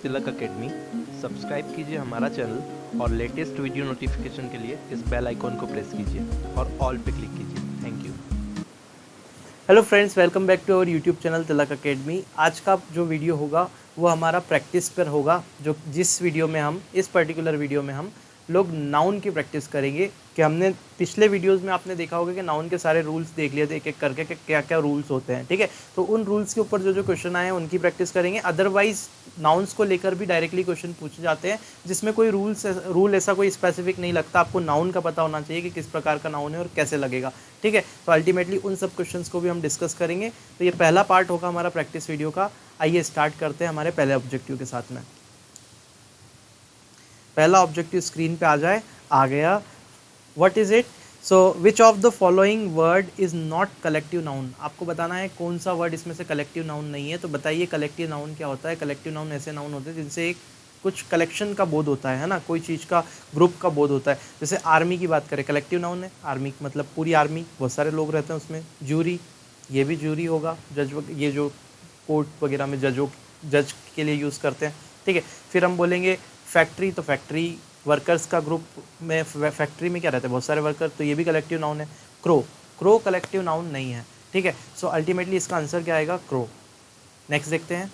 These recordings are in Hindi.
तिलक एकेडमी सब्सक्राइब कीजिए हमारा चैनल और लेटेस्ट वीडियो नोटिफिकेशन के लिए इस बेल आइकॉन को प्रेस कीजिए और ऑल पे क्लिक कीजिए। Thank you. Hello friends, welcome back to our YouTube channel Tilak academy. आज का जो वीडियो होगा वो हमारा प्रैक्टिस पर होगा। जिस वीडियो में हम इस पर्टिकुलर वीडियो में हम लोग नाउन की प्रैक्टिस करेंगे। कि हमने पिछले वीडियोस में आपने देखा होगा कि नाउन के सारे रूल्स देख लिए थे एक एक करके कि क्या क्या रूल्स होते हैं, ठीक है। तो उन रूल्स के ऊपर जो जो क्वेश्चन आए हैं उनकी प्रैक्टिस करेंगे। अदरवाइज नाउन्स को लेकर भी डायरेक्टली क्वेश्चन पूछे जाते हैं जिसमें कोई रूल ऐसा कोई स्पेसिफिक नहीं लगता। आपको नाउन का पता होना चाहिए कि किस प्रकार का नाउन है और कैसे लगेगा, ठीक है। तो अल्टीमेटली उन सब क्वेश्चंस को भी हम डिस्कस करेंगे। तो ये पहला पार्ट होगा हमारा प्रैक्टिस वीडियो का। आइए स्टार्ट करते हैं हमारे पहले ऑब्जेक्टिव के साथ में। पहला ऑब्जेक्टिव स्क्रीन पे आ जाए। आ गया। What is it? So which of the following word is not collective noun. आपको बताना है कौन सा वर्ड इसमें से कलेक्टिव नाउन नहीं है। तो बताइए कलेक्टिव नाउन क्या होता है। कलेक्टिव नाउन ऐसे नाउन होते हैं जिनसे एक कुछ कलेक्शन का बोध होता है ना, कोई चीज़ का ग्रुप का बोध होता है। जैसे आर्मी की बात करें, कलेक्टिव नाउन है। आर्मी मतलब पूरी आर्मी, बहुत सारे लोग रहते हैं उसमें। जूरी, ये भी जूरी होगा। जज, ये जो कोर्ट वगैरह में जज के लिए यूज़ करते हैं, ठीक है। फिर हम बोलेंगे फैक्ट्री, तो फैक्ट्री वर्कर्स का ग्रुप में, फैक्ट्री में क्या रहते हैं, बहुत सारे वर्कर, तो ये भी कलेक्टिव नाउन है। क्रो कलेक्टिव नाउन नहीं है, ठीक है। सो अल्टीमेटली इसका आंसर क्या आएगा? क्रो। नेक्स्ट देखते हैं।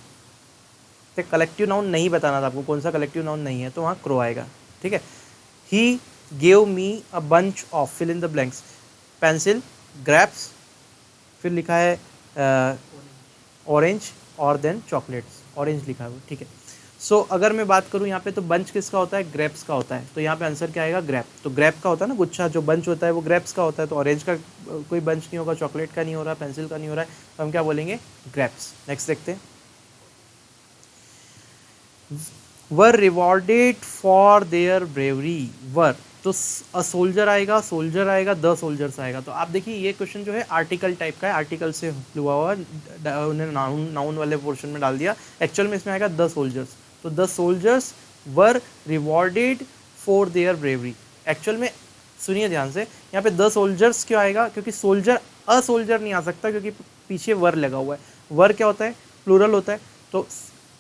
तो कलेक्टिव नाउन नहीं बताना था आपको, कौन सा कलेक्टिव नाउन नहीं है, तो वहाँ क्रो आएगा, ठीक है। He gave me a bunch of, fill in the blanks. Pencil, grapes, फिर लिखा है ऑरेंज और देन चॉकलेट्स। ऑरेंज लिखा है, ठीक है। सो अगर मैं बात करूँ यहाँ पे, तो बंच किसका होता है? ग्रेप्स का होता है। तो यहाँ पे आंसर क्या आएगा? ग्रैप। तो ग्रैप का होता है ना गुच्छा, जो बंच होता है वो ग्रैप्स का होता है। तो ऑरेंज का कोई बंच नहीं होगा, चॉकलेट का नहीं हो रहा, पेंसिल का नहीं हो रहा है, तो हम क्या बोलेंगे? ग्रैप्स। नेक्स्ट देखते हैं। वर रिवॉर्डेड फॉर देयर ब्रेवरी। वर, तो अ सोल्जर आएगा, सोल्जर आएगा, द सोल्जर्स आएगा। तो आप देखिए ये क्वेश्चन जो है आर्टिकल टाइप का है, आर्टिकल से हुआ हुआ, उन्हें नाउन वाले पोर्शन में डाल दिया। एक्चुअल में इसमें आएगा द सोल्जर्स। तो the soldiers were rewarded for their bravery. Actual में सुनिए ध्यान से, यहाँ पे द सोल्जर्स क्यों आएगा? क्योंकि सोल्जर, अ सोल्जर नहीं आ सकता क्योंकि पीछे वर लगा हुआ है। वर क्या होता है? प्लूरल होता है। तो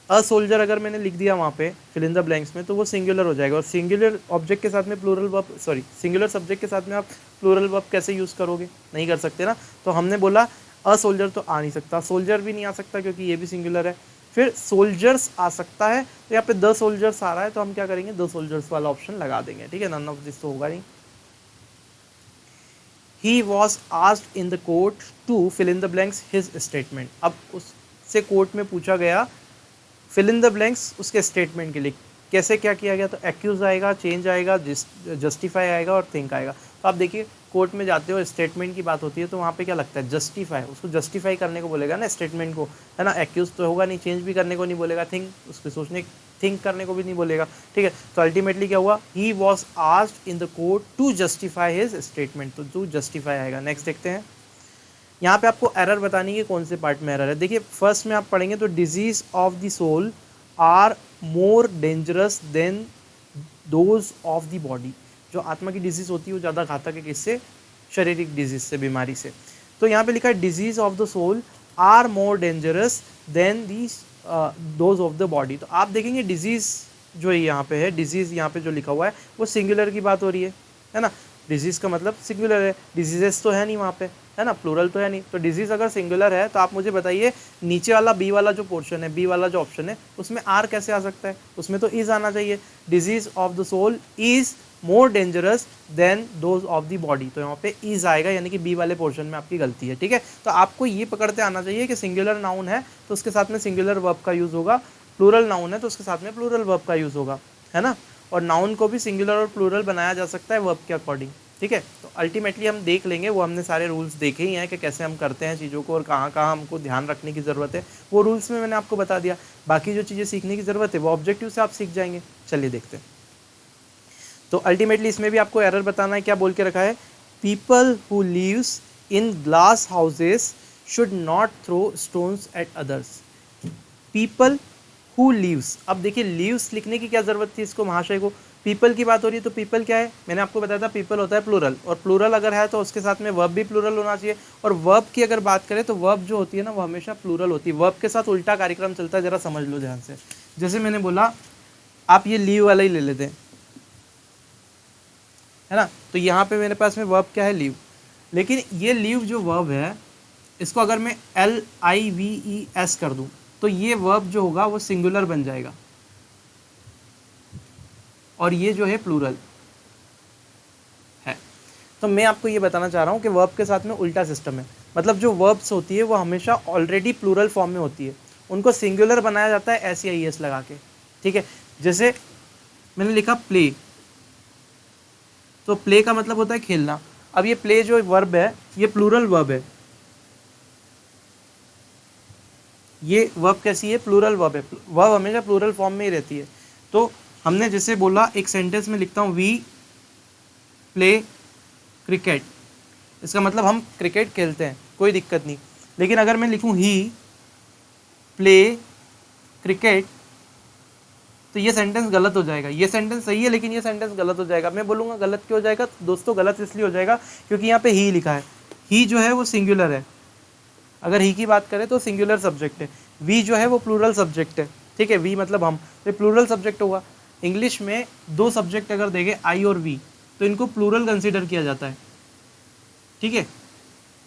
अ सोल्जर अगर मैंने लिख दिया वहाँ पे फिल इन द ब्लैंक्स में, तो वो सिंगुलर हो जाएगा। और सिंगुलर ऑब्जेक्ट के साथ में plural verb, sorry singular subject के साथ में आप प्लूरल वर्ब कैसे यूज़ करोगे? नहीं कर सकते ना। तो हमने बोला अ सोल्जर तो आ नहीं सकता, सोल्जर भी नहीं आ सकता क्योंकि ये भी सिंगुलर है। फिर सोल्जर्स आ सकता है, तो यहाँ पे द सोल्जर्स आ रहा है, तो हम क्या करेंगे? द सोल्जर्स वाला ऑप्शन लगा देंगे, ठीक है। नन ऑफ दिस तो होगा नहीं। He was asked in the court to fill in the blanks his statement. अब उससे कोर्ट में पूछा गया फिल इन द ब्लैंक्स उसके स्टेटमेंट के लिए कैसे क्या किया गया। तो एक्यूज आएगा, चेंज आएगा, जस्टिफाई आएगा और थिंक आएगा। तो आप देखिए कोर्ट में जाते हो, स्टेटमेंट की बात होती है, तो वहाँ पे क्या लगता है? जस्टिफाई। उसको जस्टिफाई करने को बोलेगा ना स्टेटमेंट को, है ना। एक्यूज तो होगा नहीं, चेंज भी करने को नहीं बोलेगा, उसके सोचने थिंक करने को भी नहीं बोलेगा, ठीक है। तो अल्टीमेटली क्या हुआ? He was asked in the court to justify his statement. तो टू जस्टिफाई आएगा। नेक्स्ट देखते हैं। यहाँ पे आपको एरर बतानी है, कौन से पार्ट में एरर है। देखिए फर्स्ट में आप पढ़ेंगे तो disease of the soul are more dangerous than those of the body. जो आत्मा की डिजीज होती है वो ज़्यादा घातक है किससे? शारीरिक डिजीज से, बीमारी से। तो यहाँ पे लिखा है disease of the soul are more dangerous than the those of the body. तो आप देखेंगे डिजीज जो यहाँ पे है, डिजीज यहाँ पे जो लिखा हुआ है वो सिंगुलर की बात हो रही है ना। डिजीज का मतलब सिंगुलर है, डिजीजेस तो है नहीं वहाँ पे, है ना, प्लूरल तो है नहीं। तो डिजीज अगर सिंगुलर है तो आप मुझे बताइए नीचे वाला बी वाला जो पोर्शन है, बी वाला जो ऑप्शन है, उसमें आर कैसे आ सकता है? उसमें तो इज आना चाहिए। Disease of the soul is more dangerous than those of the body. तो यहाँ पे इज आएगा, यानी कि बी वाले पोर्शन में आपकी गलती है, ठीक है। तो आपको ये पकड़ते आना चाहिए कि सिंगुलर नाउन है तो उसके साथ में सिंगुलर वर्ब का यूज होगा, प्लूरल नाउन है तो उसके साथ में प्लूरल वर्ब का यूज होगा, है ना। और नाउन को भी सिंगुलर और प्लूरल बनाया जा सकता है वर्ब के अकॉर्डिंग, ठीक है। तो अल्टीमेटली हम देख लेंगे, वो हमने सारे रूल्स देखे ही हैं कि कैसे हम करते हैं चीज़ों को और कहाँ कहाँ हमको ध्यान रखने की ज़रूरत है। वो रूल्स में मैंने आपको बता दिया। बाकी जो चीज़ें सीखने की ज़रूरत है वो ऑब्जेक्टिव से आप सीख जाएंगे। चलिए देखते हैं। तो अल्टीमेटली इसमें भी आपको एरर बताना है। क्या बोल के रखा है? People who lives in glass houses should not throw stones at others. People who leaves. अब देखिए लीव्स लिखने की क्या ज़रूरत थी इसको, महाशय को? पीपल की बात हो रही है तो पीपल क्या है? मैंने आपको बताया था पीपल होता है प्लूरल, और प्लूरल अगर है तो उसके साथ में वर्ब भी प्लूरल होना चाहिए। और वर्ब की अगर बात करें तो वर्ब जो होती है ना वो हमेशा प्लूरल होती है। वर्ब के साथ उल्टा कार्यक्रम चलता है, जरा समझ लो ध्यान से। जैसे मैंने बोला आप ये लीव वाला ही ले लेते हैं, है ना, तो यहाँ पे मेरे पास में वर्ब क्या है, लीव। लेकिन ये लीव जो वर्ब है इसको अगर मैं LIVES कर दूं तो ये वर्ब जो होगा वो सिंगुलर बन जाएगा और ये जो है प्लूरल है। तो मैं आपको ये बताना चाह रहा हूँ कि वर्ब के साथ में उल्टा सिस्टम है, मतलब जो वर्ब्स होती है वो हमेशा ऑलरेडी प्लूरल फॉर्म में होती है, उनको सिंगुलर बनाया जाता है SEIS लगा के, ठीक है। जैसे मैंने लिखा प्ले, तो प्ले का मतलब होता है खेलना। अब ये प्ले जो वर्ब है ये प्लूरल वर्ब है, ये वर्ब कैसी है, प्लूरल वर्ब है, वर्ब हमेशा प्लूरल फॉर्म में ही रहती है। तो हमने जैसे बोला, एक सेंटेंस में लिखता हूँ वी प्ले क्रिकेट, इसका मतलब हम क्रिकेट खेलते हैं, कोई दिक्कत नहीं। लेकिन अगर मैं लिखूँ ही प्ले क्रिकेट तो ये सेंटेंस गलत हो जाएगा, ये सेंटेंस सही है लेकिन ये सेंटेंस गलत हो जाएगा। मैं बोलूँगा गलत क्यों हो जाएगा, दोस्तों गलत इसलिए हो जाएगा क्योंकि यहाँ पे ही लिखा है, ही जो है वो सिंगुलर है, अगर ही की बात करें तो सिंगुलर सब्जेक्ट है, वी जो है वो प्लूरल सब्जेक्ट है, ठीक है, वी मतलब हम, तो प्लूरल सब्जेक्ट होगा। इंग्लिश में दो सब्जेक्ट अगर देखें आई और वी तो इनको प्लूरल कंसीडर किया जाता है, ठीक है।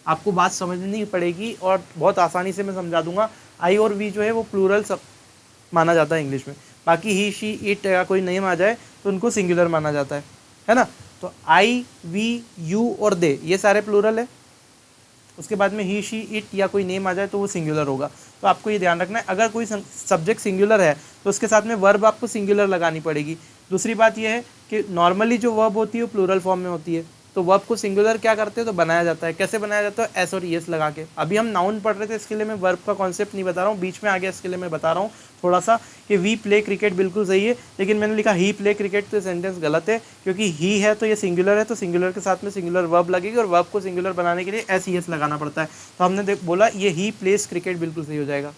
आपको बात समझनी पड़ेगी और बहुत आसानी से मैं समझा दूंगा। आई और वी जो है वो प्लूरल सब माना जाता है इंग्लिश में, बाकी ही शी इट या कोई नेम आ जाए तो उनको सिंगुलर माना जाता है ना। तो आई वी यू और दे ये सारे प्लूरल है, उसके बाद में ही शी इट या कोई नेम आ जाए तो वो सिंगुलर होगा। तो आपको ये ध्यान रखना है, अगर कोई सब्जेक्ट सिंगुलर है तो उसके साथ में वर्ब आपको सिंगुलर लगानी पड़ेगी। दूसरी बात ये है कि नॉर्मली जो वर्ब होती है वो प्लूरल फॉर्म में होती है, तो वर्ब को सिंगुलर क्या करते हैं तो बनाया जाता है, कैसे बनाया जाता है, एस और एस लगा के। अभी हम नाउन पढ़ रहे थे इसके लिए मैं वर्ब का कॉन्सेप्ट नहीं बता रहा हूँ, बीच में आ गया इसके लिए मैं बता रहा हूँ थोड़ा सा कि वी प्ले क्रिकेट बिल्कुल सही है, लेकिन मैंने लिखा ही प्ले क्रिकेट तो सेंटेंस गलत है, क्योंकि ही है तो ये सिंगुलर है, तो सिंगुलर के साथ में सिंगुलर वर्ब लगेगी और वर्ब को सिंगुलर बनाने के लिए एस ई एस लगाना पड़ता है। तो हमने बोला ये ही प्लेस क्रिकेट बिल्कुल सही हो जाएगा,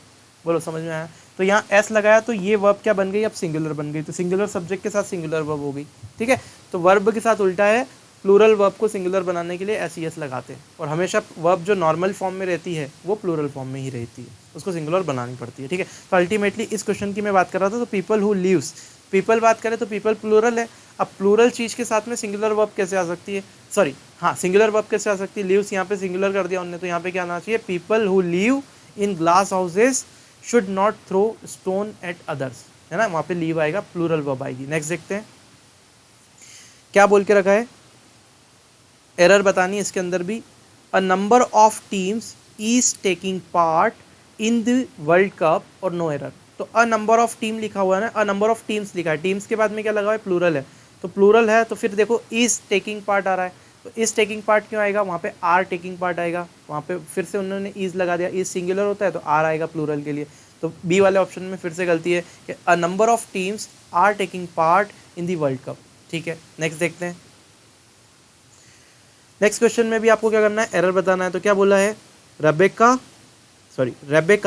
बोलो समझ में आया। तो यहाँ एस लगाया तो ये वर्ब क्या बन गई, अब सिंगुलर बन गई, तो सिंगुलर सब्जेक्ट के साथ सिंगुलर वर्ब हो गई, ठीक है। तो वर्ब के साथ उल्टा है, प्लूरल वर्ब को सिंगुलर बनाने के लिए एस ई एस लगाते हैं, और हमेशा वर्ब जो नॉर्मल फॉर्म में रहती है वो प्लूरल फॉर्म में ही रहती है, उसको सिंगुलर बनानी पड़ती है, ठीक है। तो अल्टीमेटली इस क्वेश्चन की मैं बात कर रहा था, तो पीपल हु लिव्स, पीपल बात करें तो पीपल प्लूरल है। अब प्लूरल चीज़ के साथ में सिंगुलर वर्ब कैसे आ सकती है, सॉरी हाँ सिंगुलर वर्ब कैसे आ सकती है, लिव्स यहाँ पे सिंगुलर कर दिया उन्होंने, तो यहाँ पे क्या आना चाहिए, people who live in glass houses should not throw stone at others, है ना, वहाँ पे लीव आएगा, प्लूरल वर्ब आएगी। नेक्स्ट देखते हैं क्या बोल के रखा है, एरर बतानी है इसके अंदर भी। अ number of teams is taking part in the world cup और नो एरर। तो अ नंबर ऑफ टीम लिखा हुआ है ना, अ नंबर ऑफ टीम्स लिखा है, टीम्स के बाद में क्या लगा हुआ है, प्लूरल है, तो प्लूरल है तो फिर देखो इज टेकिंग पार्ट आ रहा है, तो इज टेकिंग पार्ट क्यों आएगा, वहाँ पे आर टेकिंग पार्ट आएगा, वहाँ पे फिर से उन्होंने इज लगा दिया, इज सिंगुलर होता है तो आर आएगा प्लूरल के लिए। तो बी वाले ऑप्शन में फिर से गलती है कि a number of teams are taking part in the world cup, ठीक है। नेक्स्ट देखते हैं, नेक्स्ट क्वेश्चन में भी आपको क्या करना है, एरर बताना है। तो क्या बोला है, रेबेका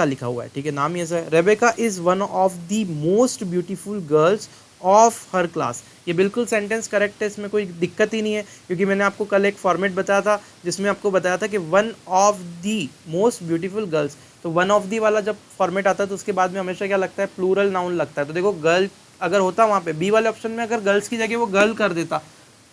लिखा हुआ है, ठीक है, नाम ये ऐसा है, Rebecca is one of the most beautiful girls of her class. ये बिल्कुल सेंटेंस करेक्ट है, इसमें कोई दिक्कत ही नहीं है, क्योंकि मैंने आपको कल एक फॉर्मेट बताया था जिसमें आपको बताया था कि one of the most beautiful girls, तो वन ऑफ दी वाला जब फॉर्मेट आता है तो उसके बाद में हमेशा क्या लगता है, प्लूरल नाउन लगता है। तो देखो गर्ल अगर होता वहाँ पे बी वाले ऑप्शन में, अगर गर्ल्स की जगह वो गर्ल कर देता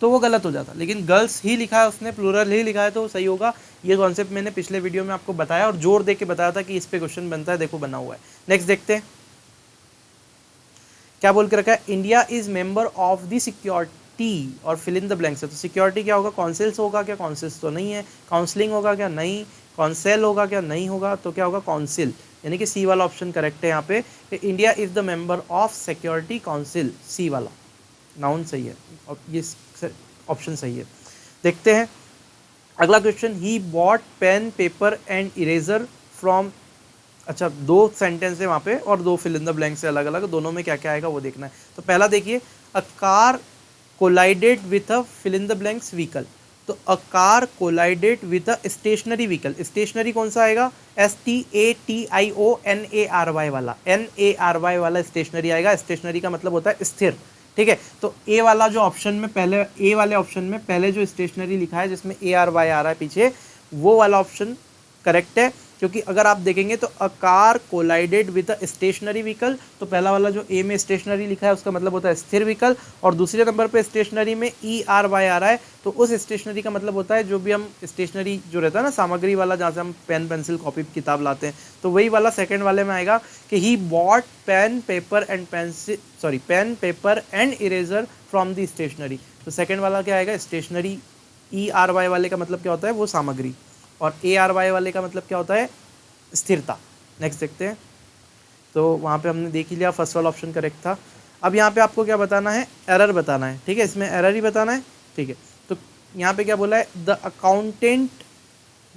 तो वो गलत हो जाता, लेकिन गर्ल्स ही लिखा है उसने, प्लूरल ही लिखा है तो सही होगा। ये कॉन्सेप्ट मैंने पिछले वीडियो में आपको बताया और जोर दे के बताया था कि इस पे क्वेश्चन बनता है, देखो बना हुआ है। नेक्स्ट देखते हैं क्या बोल के रखा है, India is member of the security और फिल इन द ब्लैंक्स है। तो सिक्योरिटी क्या होगा, काउंसिल्स होगा क्या, काउंसिल्स तो नहीं है, काउंसलिंग होगा क्या, नहीं, काउंसिल होगा क्या, नहीं होगा, तो क्या होगा, काउंसिल, यानी कि सी वाला ऑप्शन करेक्ट है यहाँ पे, India is the member of security council, C वाला नाउन सही है और ये ऑप्शन सही है। देखते हैं अगला question, he bought pen paper and eraser from, अच्छा दो सेंटेंस है वहाँ पे और दो फिल इन द ब्लैंक से अलग अलग, दोनों में क्या क्या आएगा वो देखना है। तो पहला देखिए, a car collided with a fill in the blanks vehicle, तो a car collided with a stationary vehicle, stationary कौन सा आएगा, STATIONARY वाला, NARY वाला स्टेशनरी आएगा, स्टेशनरी का मतलब होता है स्थिर, ठीक है। तो ए वाला जो ऑप्शन में पहले, ए वाले ऑप्शन में पहले जो स्टेशनरी लिखा है जिसमें ARY आ रहा है पीछे, वो वाला ऑप्शन करेक्ट है। क्योंकि अगर आप देखेंगे तो a car collided with a stationary vehicle, तो पहला वाला जो ए में स्टेशनरी लिखा है उसका मतलब होता है स्थिर व्हीकल, और दूसरे नंबर पे स्टेशनरी में ERY आ रहा है, तो उस स्टेशनरी का मतलब होता है जो भी हम स्टेशनरी जो रहता है ना सामग्री वाला, जहाँ से हम पेन पेंसिल कॉपी किताब लाते हैं, तो वही वाला सेकंड वाले में आएगा कि he bought pen paper and pen paper and eraser from the stationery. तो सेकंड वाला क्या आएगा, स्टेशनरी। ERY वाले का मतलब क्या होता है, वो सामग्री, और ARY वाले का मतलब क्या होता है, स्थिरता। नेक्स्ट देखते हैं। तो वहाँ पे हमने देख ही लिया, फर्स्ट वाला ऑप्शन करेक्ट था। अब यहाँ पे आपको क्या बताना है, एरर बताना है, ठीक है, इसमें एरर ही बताना है, ठीक है। तो यहाँ पे क्या बोला है, the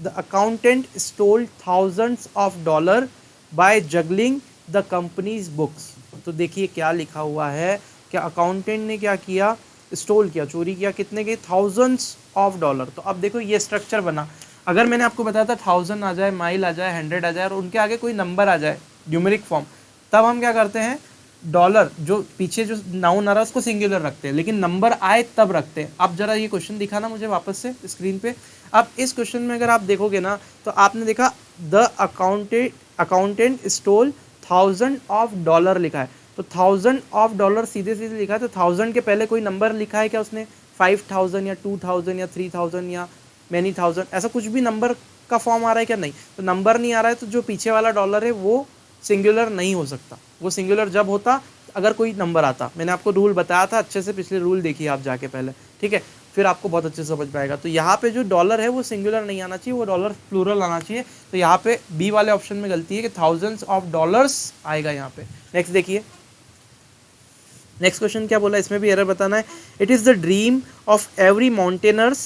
accountant stole thousands of dollar by juggling the company's books. तो देखिए क्या लिखा हुआ है, क्या अकाउंटेंट ने क्या किया, स्टोल किया, चोरी किया, कितने के, थाउजेंड्स ऑफ डॉलर। तो अब देखो ये स्ट्रक्चर बना, अगर मैंने आपको बताया था 1000 आ जाए, माइल आ जाए, 100 आ जाए और उनके आगे कोई नंबर आ जाए न्यूमेरिक फॉर्म, तब हम क्या करते हैं, डॉलर जो पीछे जो नाउन आ रहा है उसको सिंगुलर रखते हैं, लेकिन नंबर आए तब रखते हैं। अब जरा ये क्वेश्चन दिखाना मुझे वापस से स्क्रीन पे। अब इस क्वेश्चन में अगर आप देखोगे ना, तो आपने देखा the accountant stole 1000 of dollar लिखा है, तो 1000 ऑफ डॉलर सीधे सीधे लिखा है, तो 1000 के पहले कोई नंबर लिखा है क्या उसने, 5000 या 2000 या 3000 या मैनी थाउजेंड, ऐसा कुछ भी नंबर का फॉर्म आ रहा है क्या, नहीं। तो नंबर नहीं आ रहा है, तो जो पीछे वाला डॉलर है वो सिंगुलर नहीं हो सकता। वो सिंगुलर जब होता अगर कोई नंबर आता, मैंने आपको रूल बताया था अच्छे से, पिछले रूल देखिए आप जाके पहले, ठीक है, फिर आपको बहुत अच्छे से समझ पाएगा। तो यहाँ पे जो डॉलर है वो सिंगुलर नहीं आना चाहिए, वो डॉलर प्लूरल आना चाहिए। तो यहाँ पे बी वाले ऑप्शन में गलती है कि थाउजेंड्स ऑफ डॉलर्स आएगा यहाँ पे। नेक्स्ट देखिए, नेक्स्ट क्वेश्चन क्या बोला, इसमें भी एरर बताना है। It is the dream of every mountaineers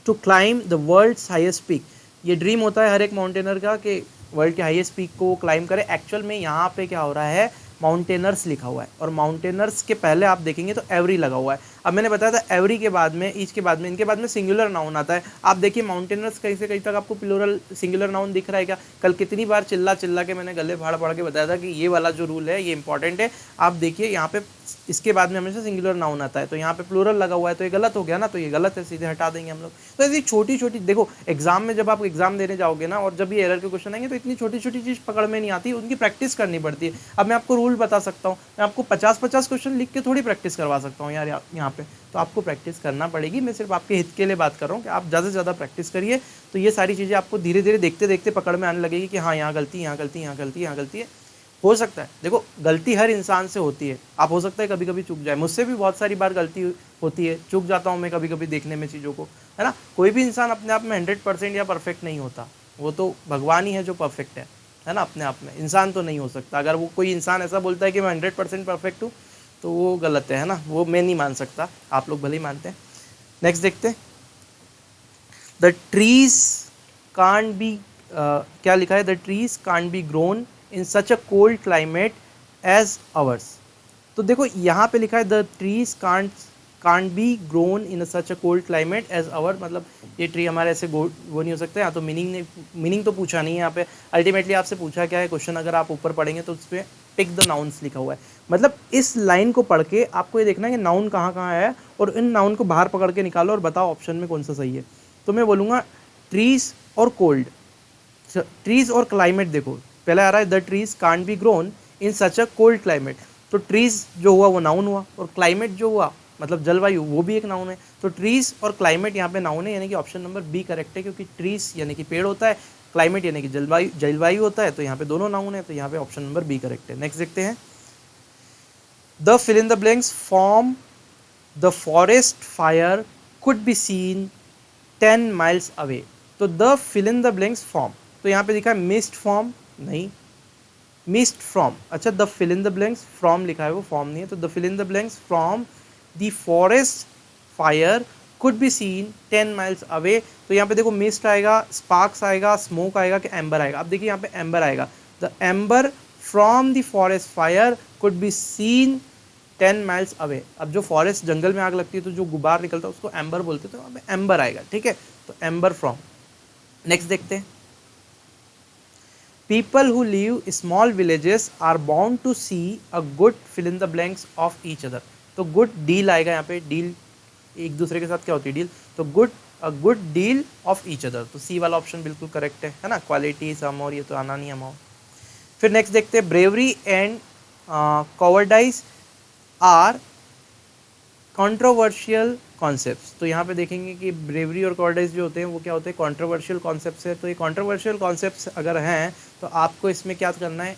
to climb the world's highest peak. ये ड्रीम होता है हर एक माउंटेनर का कि वर्ल्ड के हाईएस्ट पीक को क्लाइम करे। एक्चुअल में यहाँ पे क्या हो रहा है, माउंटेनर्स लिखा हुआ है, और माउंटेनर्स के पहले आप देखेंगे तो एवरी लगा हुआ है। अब मैंने बताया था एवरी के बाद में, ईच के बाद में, इनके बाद में सिंगुलर नाउन आता है। आप देखिए माउंटेनर्स कहीं से कहीं तक आपको प्लूरल सिंगुलर नाउन दिख रहा है क्या, कल कितनी बार चिल्ला चिल्ला के मैंने गले फाड़ फाड़ के बताया था कि ये वाला जो रूल है ये इंपॉर्टेंट है। आप देखिए यहाँ पे इसके बाद में हमेशा सिंगुलर नाउन आता है, तो यहाँ पे प्लूरल लगा हुआ है, तो ये गलत हो गया ना, तो ये गलत है, सीधे हटा देंगे हम लोग। तो ऐसी छोटी छोटी, देखो एग्जाम में जब आप एग्जाम देने जाओगे ना, और जब ये एरर के क्वेश्चन आएंगे तो इतनी छोटी छोटी चीज़ पकड़ में नहीं आती, उनकी प्रैक्टिस करनी पड़ती है। अब मैं आपको रूल बता सकता हूँ, मैं आपको 50-50 क्वेश्चन लिख के थोड़ी प्रैक्टिस करवा सकता हूँ यार यहाँ पे, तो आपको प्रैक्टिस करना पड़ेगी। मैं सिर्फ आपके हित के लिए बात कर रहा हूँ कि आप ज़्यादा से ज़्यादा प्रैक्टिस करिए, तो ये सारी चीज़ें आपको धीरे धीरे देखते देखते पकड़ में आने लगेगी कि हाँ यहाँ गलती, यहाँ गलती, यहाँ गलती, यहाँ गलती है। हो सकता है, देखो गलती हर इंसान से होती है, आप हो सकता है कभी कभी चूक जाए, मुझसे भी बहुत सारी बार गलती होती है, चूक जाता हूँ मैं कभी कभी देखने में चीज़ों को, है ना। कोई भी इंसान अपने आप में 100% या परफेक्ट नहीं होता, वो तो भगवान ही है जो परफेक्ट है ना, अपने आप में इंसान तो नहीं हो सकता। अगर वो कोई इंसान ऐसा बोलता है कि मैं 100% परफेक्ट हूँ, तो वो गलत है ना, वो मैं नहीं मान सकता, आप लोग भले ही मानते हैं। नेक्स्ट देखते हैं, द ट्रीज कांट बी, क्या लिखा है, the trees can't be grown in such a cold climate as ours. तो देखो यहाँ पे लिखा है the trees can't be grown in such a cold climate as our, मतलब ये ट्री हमारे ऐसे वो नहीं हो सकते। यहाँ तो मीनिंग तो पूछा नहीं है यहाँ पे, अल्टीमेटली आपसे पूछा क्या है क्वेश्चन, अगर आप ऊपर पढ़ेंगे तो उस पर पिक द नाउन्स लिखा हुआ है। मतलब इस लाइन को पढ़ के आपको ये देखना है कि नाउन कहाँ कहाँ है, और इन नाउन को बाहर पकड़ के निकालो और बताओ ऑप्शन में कौन सा सही है। तो मैं बोलूँगा ट्रीज और कोल्ड, ट्रीज और क्लाइमेट। देखो पहले आ रहा है the trees can't be grown in such a cold climate, तो ट्रीज जो हुआ वो नाउन हुआ, और क्लाइमेट जो हुआ मतलब जलवायु, वो भी एक नाउन है। तो ट्रीज और क्लाइमेट यहाँ पे नाउन है, यानी कि ऑप्शन नंबर बी करेक्ट है, क्योंकि ट्रीज यानी कि पेड़ होता है, क्लाइमेट यानी कि जलवायु होता है, तो यहाँ पे दोनों नाउन है, तो यहाँ पे ऑप्शन नंबर बी करेक्ट है। नेक्स्ट देखते हैं, the fill in the blanks from the forest fire could be seen 10 miles away. तो the fill in the blanks from, तो यहाँ पे लिखा है मिस्ट फ्रॉम, नहीं, मिस्ट फ्रॉम, अच्छा the fill in the blanks from लिखा है, वो फॉर्म नहीं है, तो the fill in the blanks from the forest fire could be seen 10 miles away. तो यहाँ पे देखो मिस्ट आएगा, स्पार्क्स आएगा, स्मोक आएगा कि एम्बर आएगा। अब देखिए यहाँ पे एम्बर आएगा, the amber from the forest fire could be seen 10 miles away. अब जो फॉरेस्ट जंगल में आग लगती है तो जो गुबार निकलता है उसको एम्बर बोलते हैं, तो यहाँ पे एम्बर आएगा, ठीक है, तो एम्बर फ्रॉम। नेक्स्ट देखते हैं, people who live small villages are bound to see a good fill in the blanks of each other। तो good डील आएगा यहाँ पे, डील एक दूसरे के साथ क्या होती है, डील, तो good a good deal of each other, तो सी वाला ऑप्शन बिल्कुल करेक्ट है ना, क्वालिटी सम, और ये तो आना नहीं अमाउंट। फिर नेक्स्ट देखते हैं, bravery and cowardice are controversial concepts. तो यहाँ पे देखेंगे कि ब्रेवरी और कॉवर्डाइज जो होते हैं वो क्या होते हैं, कंट्रोवर्शियल कॉन्सेप्ट्स है। तो ये कंट्रोवर्शियल कॉन्सेप्ट्स अगर हैं तो आपको इसमें क्या करना है,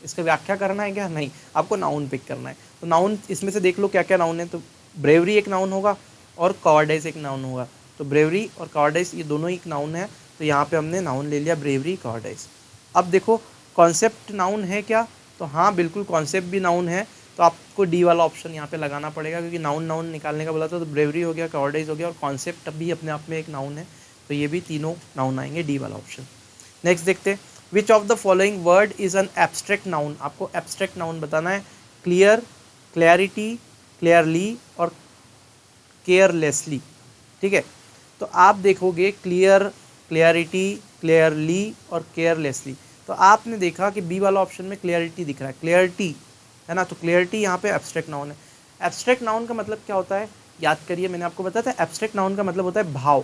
इसका व्याख्या करना है क्या, नहीं, आपको नाउन पिक करना है। तो नाउन इसमें से देख लो क्या क्या नाउन है। तो ब्रेवरी एक नाउन होगा और कॉवर्डाइज एक नाउन होगा। तो ब्रेवरी और कॉवर्डाइज ये दोनों ही एक नाउन है, तो यहाँ पे हमने नाउन ले लिया ब्रेवरी कॉवर्डाइज। अब देखो कॉन्सेप्ट नाउन है क्या, तो हाँ बिल्कुल कॉन्सेप्ट भी नाउन है, तो आपको डी वाला ऑप्शन यहाँ पे लगाना पड़ेगा, क्योंकि नाउन नाउन निकालने का बोला था। तो ब्रेवरी हो गया, कॉवर्डाइज हो गया, और कॉन्सेप्ट भी अपने आप में एक नाउन है, तो ये भी तीनों नाउन आएंगे, डी वाला ऑप्शन। नेक्स्ट देखते हैं, which of the following word is an abstract noun. आपको एब्स्ट्रैक्ट नाउन बताना है, क्लियर, क्लैरिटी, क्लियरली और केयरलेसली। ठीक है, तो आप देखोगे क्लियर, क्लैरिटी, क्लियरली और केयरलेसली, तो आपने देखा कि बी वाला ऑप्शन में क्लियरिटी दिख रहा है, क्लियरिटी है ना, तो क्लियरिटी यहाँ पे एब्स्ट्रैक्ट नाउन है। एब्स्ट्रैक्ट नाउन का मतलब क्या होता है, याद करिए, मैंने आपको बताया था एब्स्ट्रैक्ट नाउन का मतलब होता है भाव।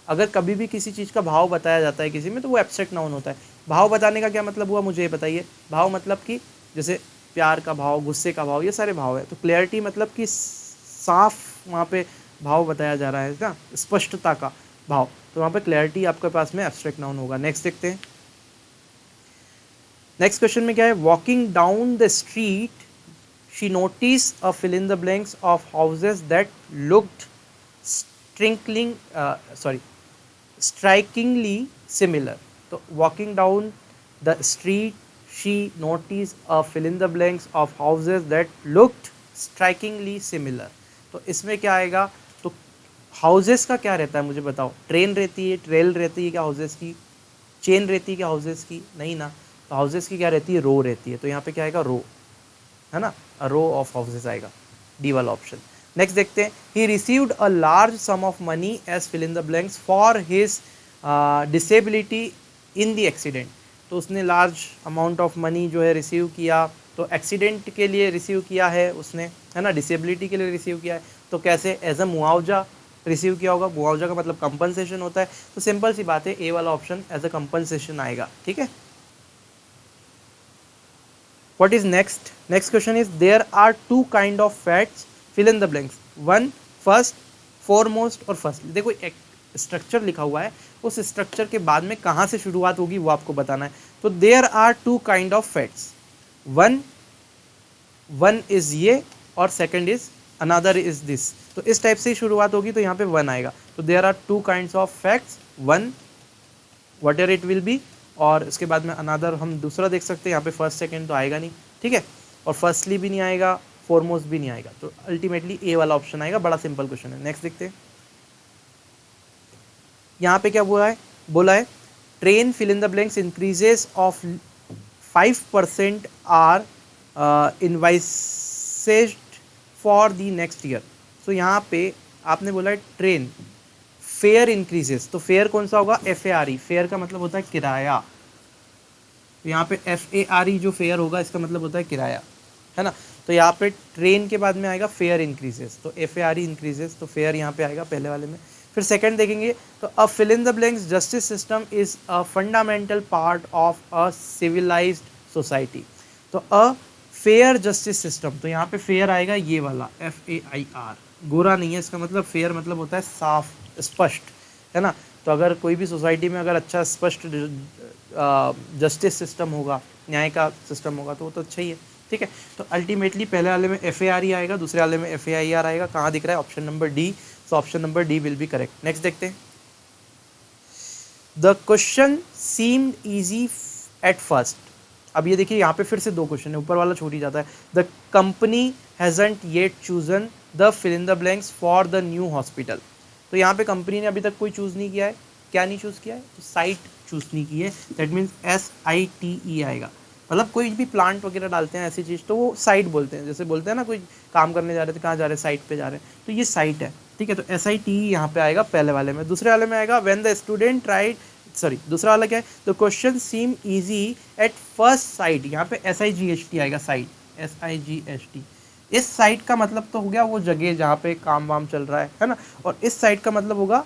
अगर कभी भी किसी चीज़ का भाव बताया जाता है किसी में, तो वो एब्स्ट्रैक्ट नाउन होता है। भाव बताने का क्या मतलब हुआ, मुझे ये बताइए। भाव मतलब कि जैसे प्यार का भाव, गुस्से का भाव, ये सारे भाव है। तो क्लियरिटी मतलब कि साफ वहाँ पे भाव बताया जा रहा है ना, स्पष्टता का भाव, तो वहाँ पे क्लैरिटी आपके पास में एब्स्ट्रैक्ट नाउन होगा। नेक्स्ट देखते हैं, नेक्स्ट क्वेश्चन में क्या है, walking down the street she notice a fill in the blanks of houses that looked strikingly similar. तो walking down the street she notice a fill in the blanks of houses that looked strikingly similar. तो इसमें क्या आएगा, तो हाउसेस का क्या रहता है मुझे बताओ, ट्रेन रहती है, ट्रेल रहती है क्या हाउसेस की, चेन रहती है क्या हाउसेस की, नहीं ना, तो हाउसेस की क्या रहती है, रो रहती है। तो यहाँ पे क्या आएगा, रो है ना, अ रो ऑफ हाउसेस आएगा, डी वाला ऑप्शन। नेक्स्ट देखते हैं, he received a large sum of money as fill in the blanks for his disability in the accident. तो उसने लार्ज अमाउंट ऑफ मनी जो है रिसीव किया, तो एक्सीडेंट के लिए रिसीव किया है उसने, है ना, डिसेबिलिटी के लिए रिसीव किया है। तो कैसे, एज अ मुआवजा रिसीव किया होगा, मुआवजा का मतलब कंपनसेशन होता है। तो सिंपल सी बात है, ए वाला ऑप्शन एज अ कंपनसेशन आएगा। ठीक है, what is next question is, there are two kind of facts, fill in the blanks, one first, foremost और first। देखो एक स्ट्रक्चर लिखा हुआ है, उस स्ट्रक्चर के बाद में कहाँ से शुरुआत होगी वो आपको बताना है। तो there are two kind of facts, one is ये और second is another is this. तो इस टाइप से ही शुरुआत होगी, तो यहाँ पे वन आएगा। तो there are two kinds of facts, one whatever it will be, और इसके बाद में अनदर हम दूसरा देख सकते हैं। यहाँ पे फर्स्ट सेकंड तो आएगा नहीं, ठीक है, और फर्स्टली भी नहीं आएगा, फॉरमोस्ट भी नहीं आएगा। तो अल्टीमेटली ए वाला ऑप्शन आएगा। बड़ा सिंपल क्वेश्चन है। नेक्स्ट देखते हैं, यहाँ पे क्या बोला है train fill in the blanks increases of 5% are envisaged for the next year. तो यहाँ पे आपने बोला है ट्रेन फेयर इंक्रीजेस, तो फेयर कौन सा होगा, FARE। फेयर का मतलब होता है किराया। तो यहाँ पे FARE जो फेयर होगा इसका मतलब होता है किराया, है ना। तो यहाँ पे ट्रेन के बाद में आएगा फेयर इंक्रीजेस, तो FARE इंक्रीजेस, तो फेयर यहाँ पे आएगा पहले वाले में। फिर सेकंड देखेंगे तो a fill in the blanks justice system is a fundamental part of a civilised society. तो अ फेयर जस्टिस सिस्टम, तो यहाँ पे फेयर आएगा ये वाला FAIR, गोरा नहीं है, इसका मतलब फेयर मतलब होता है साफ स्पष्ट, है ना। तो अगर कोई भी सोसाइटी में अगर अच्छा स्पष्ट जस्टिस सिस्टम होगा, न्याय का सिस्टम होगा, तो वो तो अच्छा ही है, ठीक है। तो अल्टीमेटली पहले वाले में FARE आएगा, दूसरे वाले में FAIR आएगा। कहाँ दिख रहा है, option number D. So option number D will be correct. Next देखते हैं, the question seemed easy at first. अब ये देखिए यहाँ पे फिर से दो क्वेश्चन है, ऊपर वाला छूट ही जाता है। The company hasn't yet chosen the fill in the blanks for the new hospital. तो यहाँ पे कंपनी ने अभी तक कोई चूज़ नहीं किया है। क्या नहीं चूज़ किया है, तो साइट चूज़ नहीं की है। दैट मीन्स SITE आएगा। मतलब कोई भी प्लांट वगैरह डालते हैं ऐसी चीज़, तो वो साइट बोलते हैं। जैसे बोलते हैं ना, कोई काम करने जा रहे थे, कहाँ जा रहे हैं, साइट पे जा रहे हैं, तो ये साइट है, ठीक है। तो SITE यहाँ पे आएगा पहले वाले में। दूसरे वाले में आएगा when the student tried, sorry दूसरा वाला क्या है, the question seem easy at first sight. यहाँ पे SIGHT आएगा, साइट SIGHT। इस साइट का मतलब तो हो गया वो जगह जहाँ पे काम वाम चल रहा है ना। और इस साइट का मतलब होगा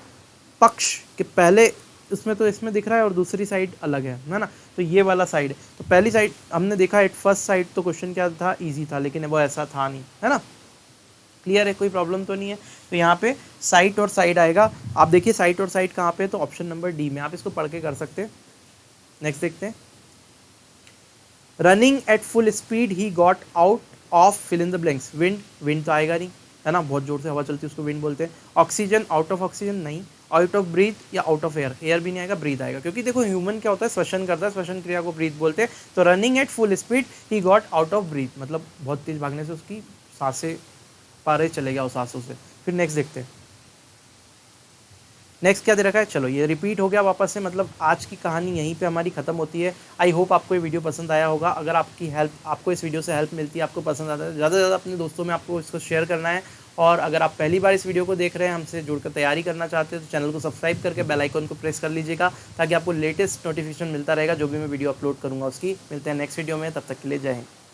पक्ष के पहले इसमें तो इसमें दिख रहा है और दूसरी साइड अलग है ना। तो ये वाला साइड, तो पहली साइड हमने देखा एट फर्स्ट साइड तो क्वेश्चन क्या था, इजी था, लेकिन वो ऐसा था नहीं, है ना। क्लियर है, कोई प्रॉब्लम तो नहीं है। तो यहाँ पे साइट और साइड आएगा। आप देखिए साइट और साइड कहाँ पे, तो ऑप्शन नंबर डी में। आप इसको पढ़ के कर सकते हैं। नेक्स्ट देखते हैं। Running at full speed he got out of fill in the blanks. Wind, wind तो आएगा नहीं, है ना, बहुत जोर से हवा चलती है उसको विंड बोलते हैं। ऑक्सीजन, आउट ऑफ ऑक्सीजन नहीं। आउट ऑफ ब्रीथ या आउट ऑफ एयर, एयर भी नहीं आएगा, ब्रीथ आएगा, क्योंकि देखो ह्यूमन क्या होता है, श्वसन करता है, श्वसन क्रिया को ब्रीथ बोलते हैं। तो running at full speed he got out of breath, मतलब बहुत तेज भागने से उसकी सांसें पारे चले गया उस सांसों से। फिर नेक्स्ट देखते हैं। नेक्स्ट क्या दे रखा है, चलो ये रिपीट हो गया वापस से, मतलब आज की कहानी यहीं पे हमारी ख़त्म होती है। आई होप आपको ये वीडियो पसंद आया होगा। अगर आपकी हेल्प, आपको इस वीडियो से हेल्प मिलती है, आपको पसंद आता है, ज़्यादा से ज़्यादा अपने दोस्तों में आपको इसको शेयर करना है। और अगर आप पहली बार इस वीडियो को देख रहे हैं, हमसे जुड़कर तैयारी करना चाहते हैं, तो चैनल को सब्सक्राइब करके बेल आइकन को प्रेस कर लीजिएगा, ताकि आपको लेटेस्ट नोटिफिकेशन मिलता रहेगा जो भी मैं वीडियो अपलोड करूँगा उसकी। मिलते हैं नेक्स्ट वीडियो में, तब तक के लिए जय हिंद।